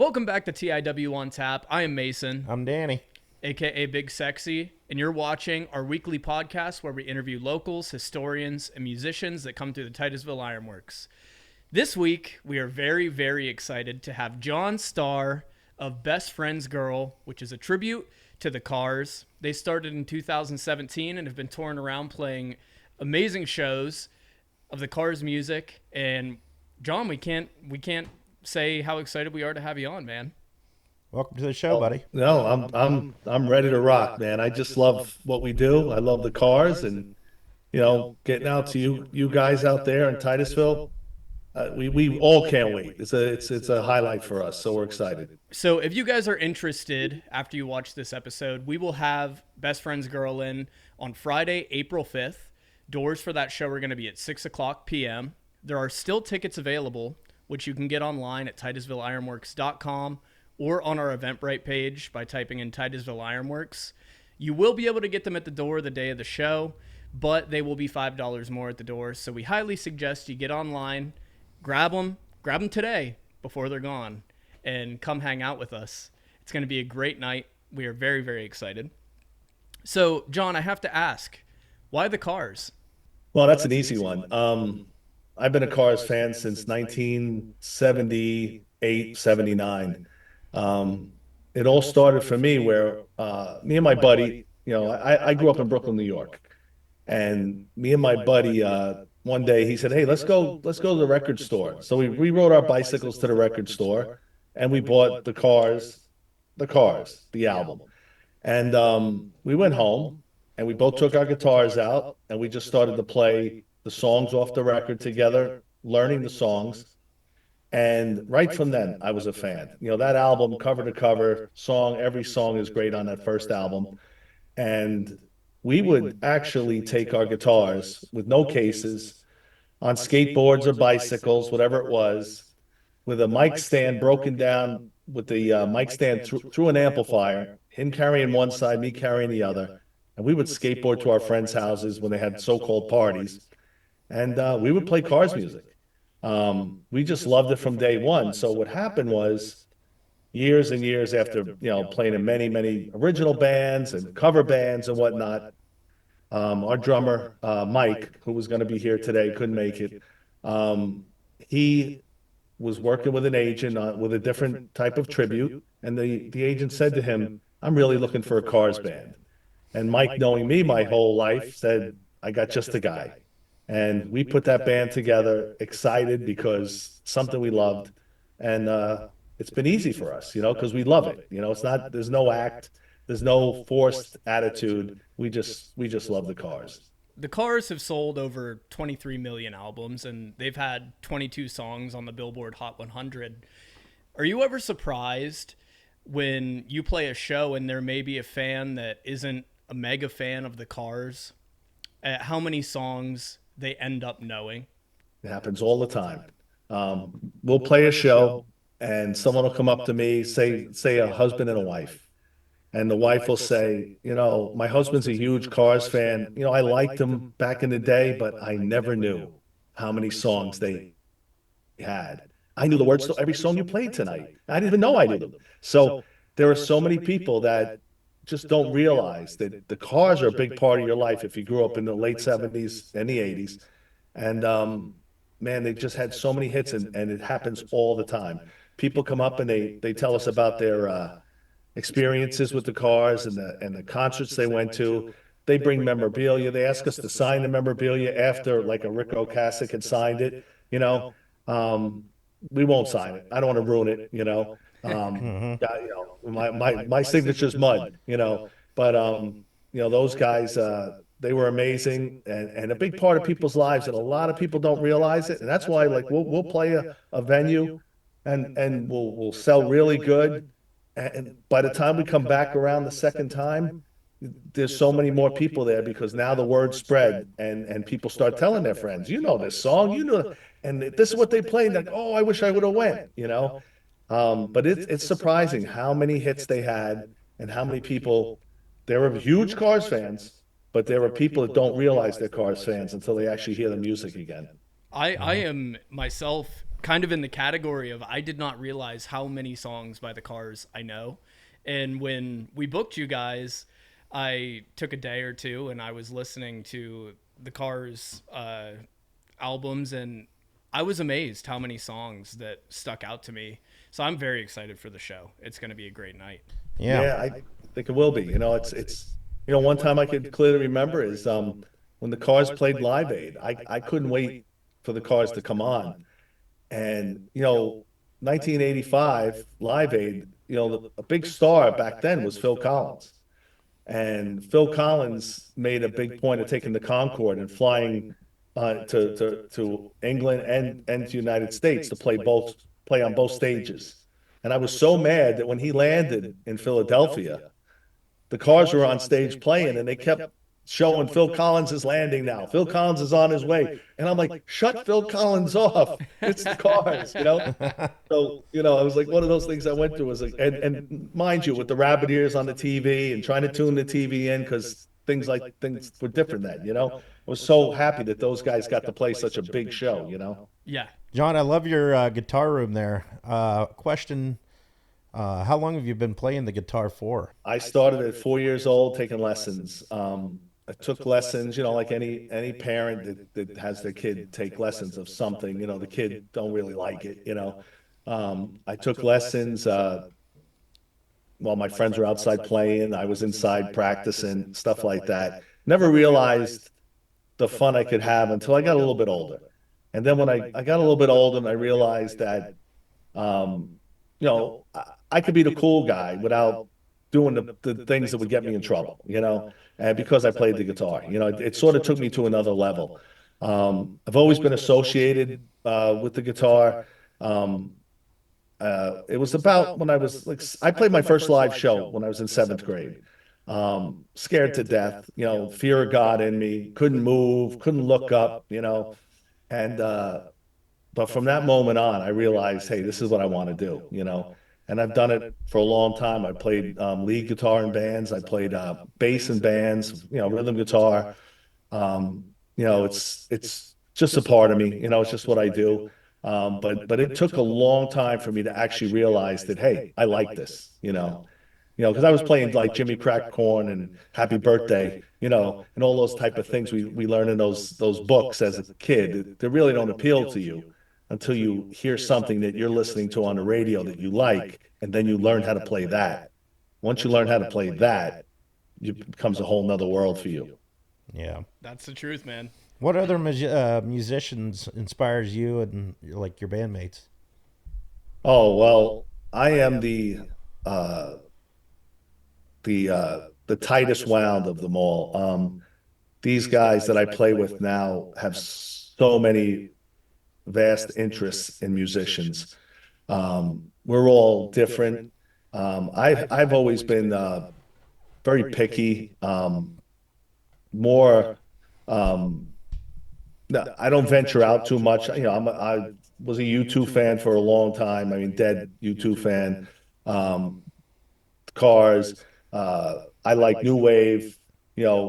Welcome back to TIW on Tap. I am Mason, I'm Danny. aka Big Sexy, and you're watching our weekly podcast where we interview locals, historians, and musicians that come through the Titusville Ironworks. This week, we are very, very excited to have John Starr of Best Friends Girl, which is a tribute to the Cars. They started in 2017 and have been touring around playing amazing shows of the Cars music. And John, we can't say how excited we are to have you on, man. Welcome to the show, buddy. No, I'm ready to rock, man. I just love what we do. I love the cars and getting out to you guys out there in Titusville. We all can't wait. It's a highlight for us, so we're excited. So if you guys are interested after you watch this episode, we will have Best Friends Girl in on Friday, April 5th. Doors for that show are going to be at 6 o'clock p.m. There are still tickets available, which you can get online at TitusvilleIronworks.com or on our Eventbrite page by typing in Titusville Ironworks. You will be able to get them at the door the day of the show, but they will be $5 more at the door. So we highly suggest you get online, grab them today before they're gone, and come hang out with us. It's going to be a great night. We are very, very excited. So, John, I have to ask, why the Cars? Well, that's an easy one. I've been a Cars fan since 1978, 79. It all started for me where me and my buddy, I grew up in Brooklyn, New York, and me and my buddy, one day he said, "Hey, let's go to the record store." So we rode our bicycles to the record store, and we bought the Cars, the album, and we went home, and we both took our guitars out, and we just started to play the songs off the record together, learning the songs. And right from then, I was a fan. That album, cover to cover, every song is great on that first album. And we would actually take our guitars with no cases on skateboards or bicycles, whatever it was, with a mic stand broken down with the mic stand through an amplifier, him carrying one side, me carrying the other. And we would skateboard to our friends' houses when they had so-called parties. And we would play Cars music. We just loved it from day one. So what happened was, years and years after, playing in many, many original bands and cover bands and whatnot, our drummer, Mike, who was going to be here today, couldn't make it. He was working with an agent with a different type of tribute. And the agent said to him, "I'm really looking for a Cars band." And Mike, knowing me my whole life, said, "I got just the guy." And we put that band together, excited because something we loved. And it's been easy for us, because we love it. There's no act, there's no forced attitude. We just love the Cars. The Cars have sold over 23 million albums, and they've had 22 songs on the Billboard Hot 100. Are you ever surprised when you play a show and there may be a fan that isn't a mega fan of the Cars, at how many songs they end up knowing? It happens all the time. We'll play a show and someone will come up to me, say a husband and a wife. And the wife will say, "My husband's a huge Cars fan. I liked them back in the day, but I never knew how many songs they had. I knew the words to every song you played tonight. I didn't even know I knew them." So there are so many people that just don't realize that the Cars are a big part of your life if you grew up in the late 70s and the 80s. And man, they just had so many hits, and it happens all the time. People come up and they tell us about their experiences with the Cars and the concerts they went to. They bring memorabilia. They ask us to sign the memorabilia after, like, a Rick Ocasek had signed it. We won't sign it. I don't want to ruin it. My signature's mud. But those guys, they were amazing and a big part of people's lives, and a lot of people don't realize it. And that's why, like, we'll play a venue and we'll sell really good. And by the time we come back around the second time, there's so many more people there because now the word spread and people start telling their friends, "This song, and this is what they played." Like, "Oh, I wish I would have went." But it's surprising how many hits they had and how many people. There were huge Cars fans, but there are people that don't realize they're Cars fans until they actually hear the music again. I am myself kind of in the category of I did not realize how many songs by the Cars I know. And when we booked you guys, I took a day or two and I was listening to the Cars albums, and I was amazed how many songs that stuck out to me. So I'm very excited for the show. It's going to be a great night. Yeah. Yeah, I think it will be. One time I could clearly remember is when the Cars played Live Aid. I couldn't wait for the Cars to come on. And 1985 Live Aid, a big star back then was Phil Collins. And Phil Collins made a big point of taking the Concorde and flying to England and to the United States to play on both stages. And I was so mad that when he landed in Philadelphia, the Cars were on stage playing, and they kept showing Phil Collins is landing now. Phil Collins is on his way. And I'm like, shut Phil Collins off. It's the Cars. So, I was like, one of those things I went through was like, and mind you, with the rabbit ears on the TV and trying to tune the TV in because things were different then. I was so happy that those guys got to play such a big show. Yeah. John, I love your guitar room there. Question: how long have you been playing the guitar for? I started at 4 years old taking lessons. I took lessons, like any parent that has their kid take lessons of something. The kid don't really like it. I took lessons while my friends were outside playing. I was inside practicing, stuff like that. Never realized the fun I could have until I got a little bit older. And then when I got a little bit older, and I realized that, I could be the cool guy without doing the things that would get me in trouble. And because I played the guitar, it sort of took me to another level. I've always been associated with the guitar. It was about when I was like, I played my first live show when I was in seventh grade. Scared to death, fear of God in me, couldn't move, couldn't look up. And but from that moment on, I realized, hey, this is what I want to do. And I've done it for a long time. I played lead guitar in bands. I played bass in bands, rhythm guitar. It's just a part of me. It's just what I do. But it took a long time for me to actually realize that, hey, I like this. Because I was playing like Jimmy Crack Corn and Happy Birthday, and all those type of things we learn in those books as a kid. They really don't appeal to you until you hear something that you're listening to on the radio that you like, and then you learn how to play that. Once you learn how to play that, it becomes a whole nother world for you. Yeah. That's the truth, man. What other musicians inspires you and like your bandmates? Oh, well, I am the tightest wound of them all. These guys that I play with now have so many vast interests in musicians. We're all different. I've always been very picky. More. No, I don't venture out too much. I was a U2 fan for a long time. I mean, dead U2 fan. Cars. I like new wave,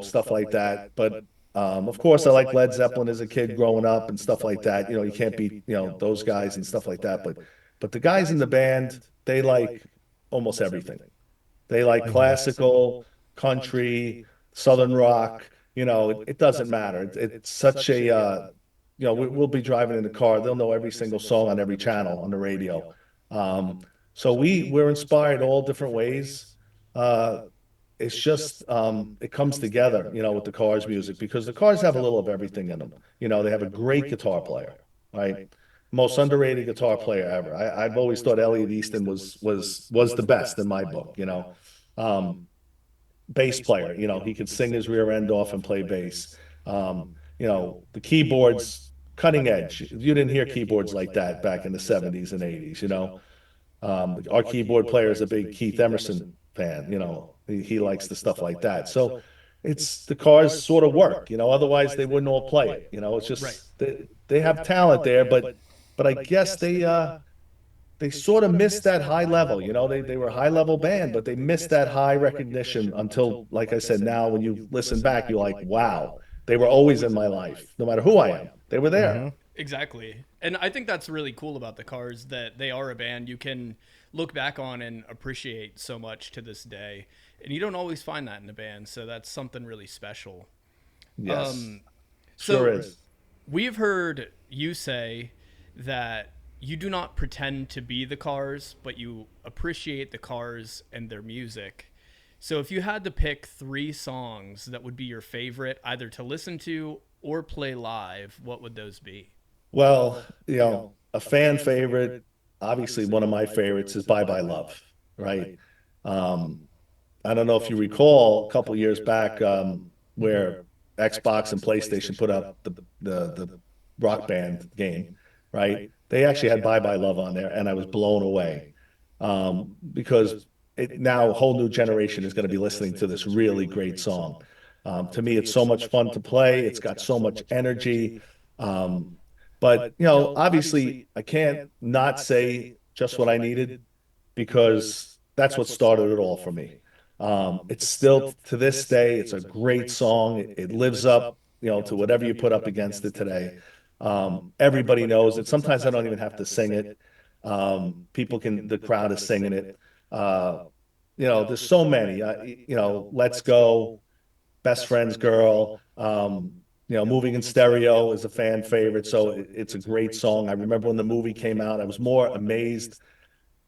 stuff like that. But of course, I like Led Zeppelin as a kid growing up and stuff like that. You can't beat those guys and stuff like that. But the guys in the band, they like almost everything. They like classical, country, southern rock. It doesn't matter. It's such a we'll be driving in the car. They'll know every single song on every channel on the radio. So we're inspired all different ways. It's just it comes together, with the Cars music because the Cars have a little of everything in them. They have a great guitar player, right? Most underrated guitar player ever. I've always thought Elliot Easton was the best in my book. Bass player, he could sing his rear end off and play bass. The keyboards, cutting edge. You didn't hear keyboards like that back in the 70s and 80s. Our keyboard player is a big Keith Emerson fan. He likes the stuff like that. So it's the Cars sort of work. Otherwise they wouldn't all play it. It's Right. just they have talent there, but I guess they sort of missed that high level. They were a high level band, but they missed that high recognition until, like I said, now when you listen back, you're like, wow, they were always in my life, no matter who I am. They were there. Exactly. And I think that's really cool about the Cars that they are a band you can look back on and appreciate so much to this day. And you don't always find that in a band, so that's something really special. Yes, sure So is. we've heard you say that you do not pretend to be the Cars, but you appreciate the Cars and their music. So if you had to pick three songs that would be your favorite, either to listen to or play live, what would those be? Well, a fan favorite, obviously one of my favorites is Bye Bye Love, right? Um, I don't know if you recall a couple years back where Xbox and PlayStation put up the Rock Band game, right? They actually had Bye Bye Love on there, and I was blown away because now a whole new generation is going to be listening to this really great song. To me, it's so much fun to play. It's got so much energy. Um, but obviously, I can't not say just what I needed because that's what started it all for me. It's still to this day, it's a great song. It lives up, to whatever you put up against it today. Everybody knows it. Sometimes I don't even have to sing it. People can, the crowd is singing it. Uh, there's so many. Let's Go, Best Friend's Girl. Moving in Stereo is a fan favorite, so it's a great song. I remember when the movie came out, I was more amazed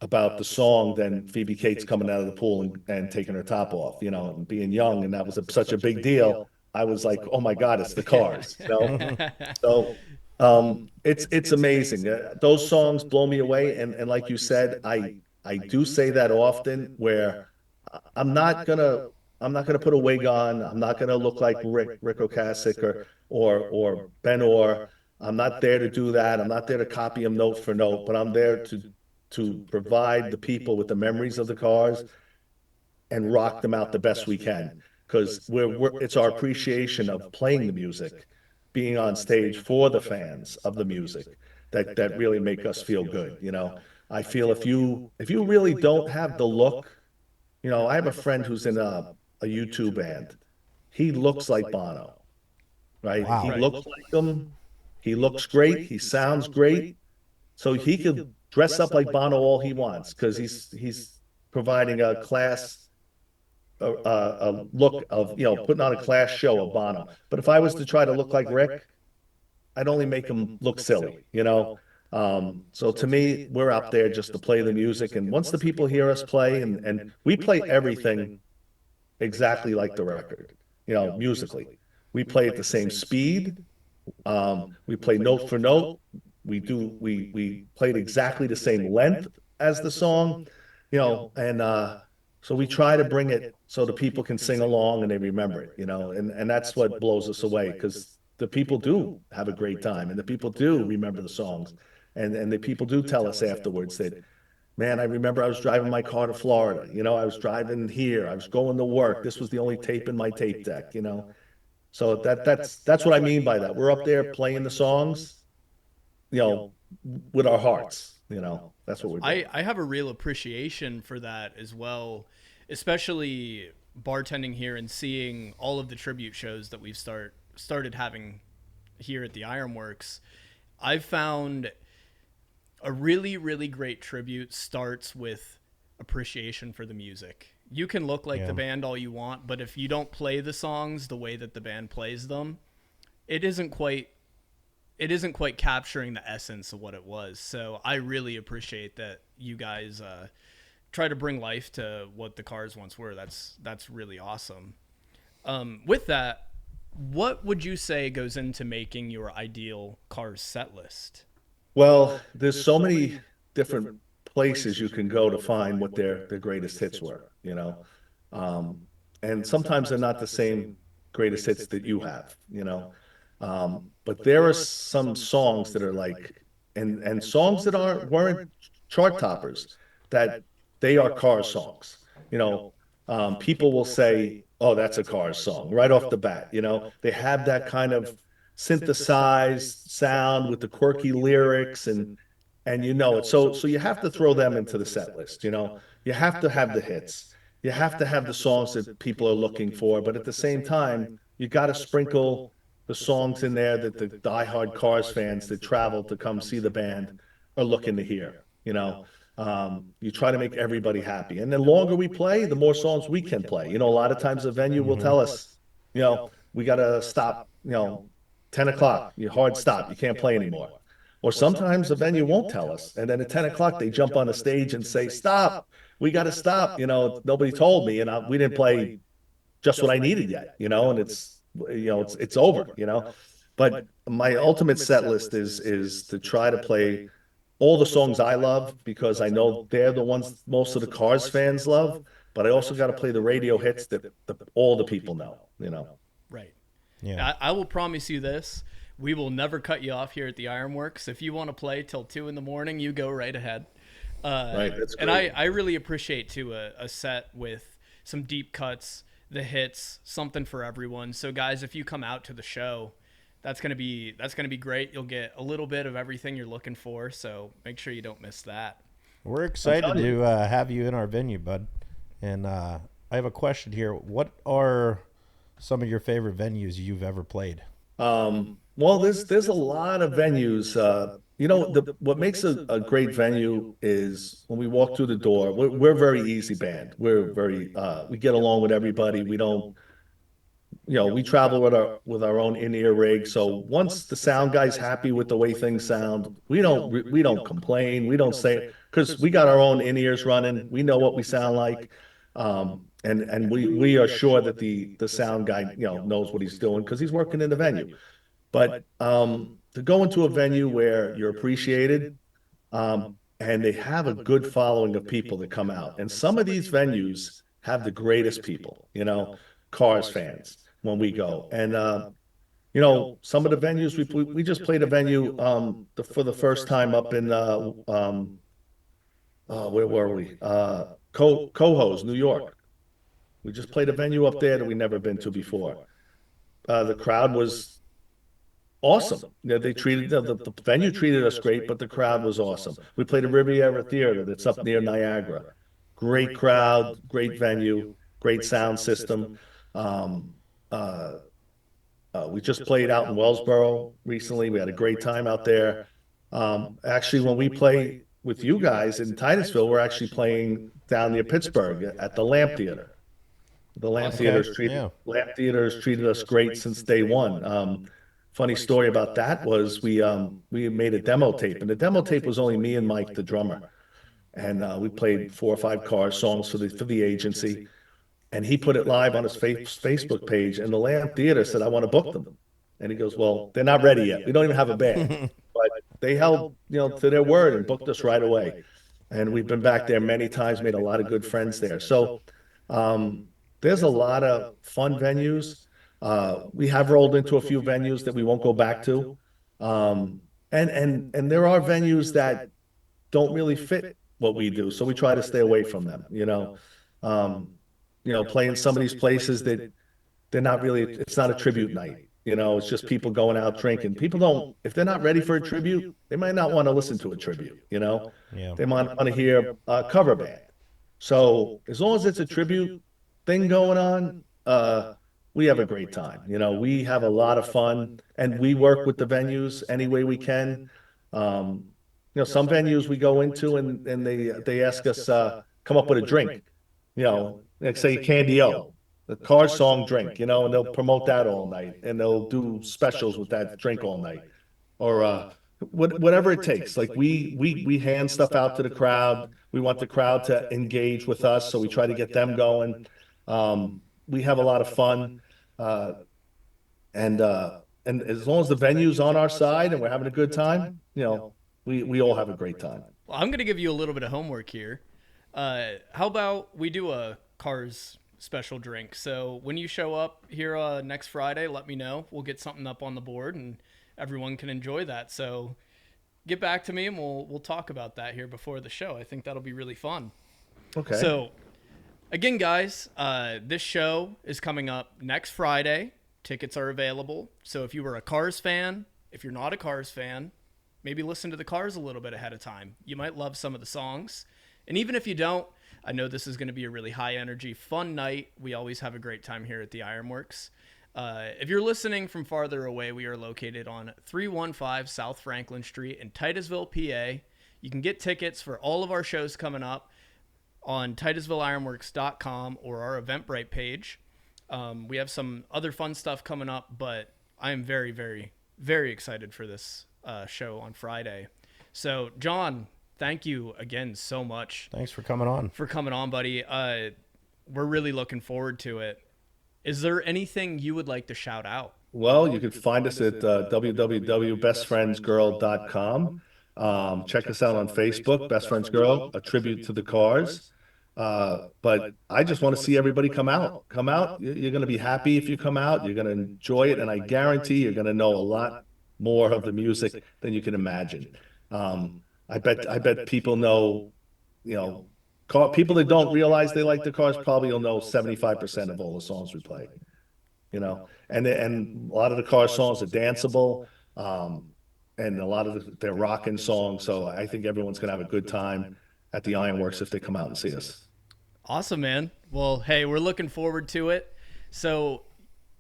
about the song than Phoebe Cates coming out of the pool and taking her top off, and being young, and that was such a big deal. I was like, oh my God, it's the Cars, So it's amazing. Those songs blow me away, and like you said, I do say that often where I'm not gonna I'm not gonna put a wig on. I'm not gonna look like Rick Ocasek or Ben Orr. I'm not there to do that. I'm not there to copy him note for note, but I'm there to provide the people with the memories of the Cars and rock them out the best we can. Because it's our appreciation of playing the music, being on stage for the fans of the music that really make us feel good. I feel if you really don't have the look, I have a friend who's in a U2 band. He looks like Bono, right? He Wow. Right. looks like him. He looks great. He sounds great. So he could dress up like Bono all he wants because he's providing a class, a look of, putting on a class show of Bono. But if I was to try to look like Rick, I'd only make him look silly. So to me, we're up there just to play the music. And once the people hear us play, and we play everything exactly like the record, musically. We play at the same speed. We play note for note. We played exactly the same length as the song, and so we try to bring it so the people can sing along and they remember it, and that's what blows us away because the people do have a great time and the people do remember the songs, and the people do tell us afterwards that, man, I remember I was driving my car to Florida, I was driving here, I was going to work. This was the only tape in my tape deck. So that's what I mean by that. We're up there playing the songs, you know, with our hearts. That's what we're doing. I have a real appreciation for that as well, especially bartending here and seeing all of the tribute shows that we've started having here at the Ironworks. I've found a really, really great tribute starts with appreciation for the music. You can look like the Yeah. band all you want, but if you don't play the songs the way that the band plays them, it isn't quite it isn't quite capturing the essence of what it was. So I really appreciate that you guys try to bring life to what the Cars once were. That's really awesome. With that, what would you say goes into making your ideal Cars set list? Well, there's so many different places you can go to find what their greatest hits were. Um, and sometimes they're not the same greatest hits that you have. But there are some songs that are like, and songs that weren't chart toppers, that they are Cars songs. You know, people will say, "Oh, that's a Cars song," right off the bat. They have that kind of synthesized sound with the quirky lyrics, and it. So you have to throw them into the set list. You have to have the hits. You have to have the songs that people are looking for, but at the same time, you got to sprinkle the songs in there that the diehard Cars fans that travel to come see the band are looking to hear. You try to make everybody happy. And the longer we play, the more songs we can play. A lot of times the venue will tell us, we got to stop, 10 o'clock, you hard stop, you can't play anymore. Or sometimes the venue won't tell us. And then at 10 o'clock, they jump on the stage and say, stop, we got to stop. Nobody told me, and we didn't play just what I needed yet, and it's over. But my ultimate set list is to try to play all the songs I love because I know they're the ones most of the Cars fans love, but I also got to play the radio hits that all the people know. Right. Yeah. I will promise you this. We will never cut you off here at the Ironworks. If you want to play till 2 a.m, you go right ahead. Right. That's great. And I really appreciate too a set with some deep cuts, the hits, something for everyone. So guys, if you come out to the show, that's gonna be great. You'll get a little bit of everything you're looking for. So make sure you don't miss that. We're excited to have you in our venue, bud. And I have a question here. What are some of your favorite venues you've ever played? Well, there's a lot of venues. What makes a great venue is when we walk through the door. We're a very easy band. We get along with everybody. We don't, we travel with our own in-ear rig. So once the sound guy's happy with the way things sound, we don't complain. We don't say because we got our own in-ears running. We know what we sound like. And we are sure that the sound guy, knows what he's doing because he's working in the venue. But to go into a venue where you're appreciated, and they have a good following of people that come out, and some of these venues have the greatest people, Cars fans when we go, and some of the venues we just played a venue for the first time up in where were we? Cohoes, New York. We just played a venue up there that we never been to before. The crowd was awesome. They treated the venue treated us great, but the crowd was awesome. We played a Riviera Theater that's up near Niagara. Great crowd, great venue, great sound system. Um, uh, we just played out in Wellsboro recently. We had a great time out there. Actually, when we play with you guys in Titusville, we're actually playing down near Pittsburgh at the Lamp Theater. The Lamp Lamp Theater's treated us great since day one. Funny story about that was we made a demo tape, and the demo tape was only me and Mike, the drummer, and we played 4 or 5 Cars songs for the agency, and he put it live on his Facebook page, and the Lamp Theater said, "I want to book them," and he goes, "Well, they're not ready yet. We don't even have a band," but they held to their word and booked us right away, and we've been back there many times, made a lot of good friends there. So. There's a lot of fun venues. We have rolled into a few venues that we won't go back to. And there are venues that don't really fit what we do. So we try to stay away from them. Playing some of these places that they're not really, it's not a tribute night. It's just people going out drinking. People don't, if they're not ready for a tribute, they might not want to listen to a tribute. Yeah. They might want to hear a cover band. So as long as it's a tribute thing going on, we have a great time. We have a lot of fun, and we work with the venues any way we can. Some venues we go into and they ask us come up with a drink. Like say Candy O, the Cars song drink. And they'll promote that all night, and they'll do specials with that drink all night, or whatever it takes. Like we hand stuff out to the crowd. We want the crowd to engage with us, so we try to get them going. We have a lot of fun, and as long as the venue's on our side and we're having a good time, we all have a great time. Well, I'm going to give you a little bit of homework here. How about we do a Cars special drink? So when you show up here next Friday, let me know. We'll get something up on the board and everyone can enjoy that. So get back to me and we'll talk about that here before the show. I think that'll be really fun. Okay. So again, guys, this show is coming up next Friday. Tickets are available. So if you were a Cars fan, if you're not a Cars fan, maybe listen to the Cars a little bit ahead of time. You might love some of the songs. And even if you don't, I know this is going to be a really high energy, fun night. We always have a great time here at the Ironworks. If you're listening from farther away, we are located on 315 South Franklin Street in Titusville, PA. You can get tickets for all of our shows coming up on TitusvilleIronworks.com or our Eventbrite page. We have some other fun stuff coming up, but I am very, very, very excited for this show on Friday. So, John, thank you again so much. Thanks for coming on. Buddy. We're really looking forward to it. Is there anything you would like to shout out? Well, you can find us at www.bestfriendsgirl.com. Check us out on Facebook, Best Friends Girl, a tribute to the Cars. But I just want to see everybody come out. Come out. You're going to be happy if you come out. You're going to enjoy it, and I guarantee you're going to know a lot more of the music than you can imagine. I bet people know, people that don't realize they like the Cars probably will know 75% of all the songs we play. And a lot of the Cars songs are danceable, and a lot of they're rocking songs. So I think everyone's gonna have a good time at the Ironworks if they come out and see us. Awesome, man. Well, hey, we're looking forward to it. So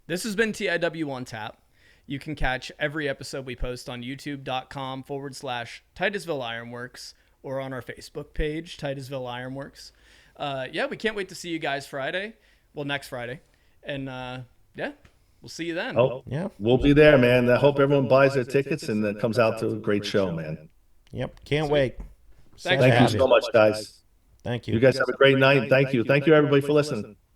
this has been TIW on Tap. You can catch every episode we post on youtube.com/Titusville Ironworks or on our Facebook page, Titusville Ironworks. Yeah, we can't wait to see you guys Friday. Well, next Friday. And yeah, we'll see you then. Oh, Yeah. we'll be there, man. I hope everyone buys their tickets and it comes out to a great show, man. Yep. Can't wait. Thanks. Thank you so much, guys. Thank you. You guys have a great night. Thank you. Thank you, everybody, for listening.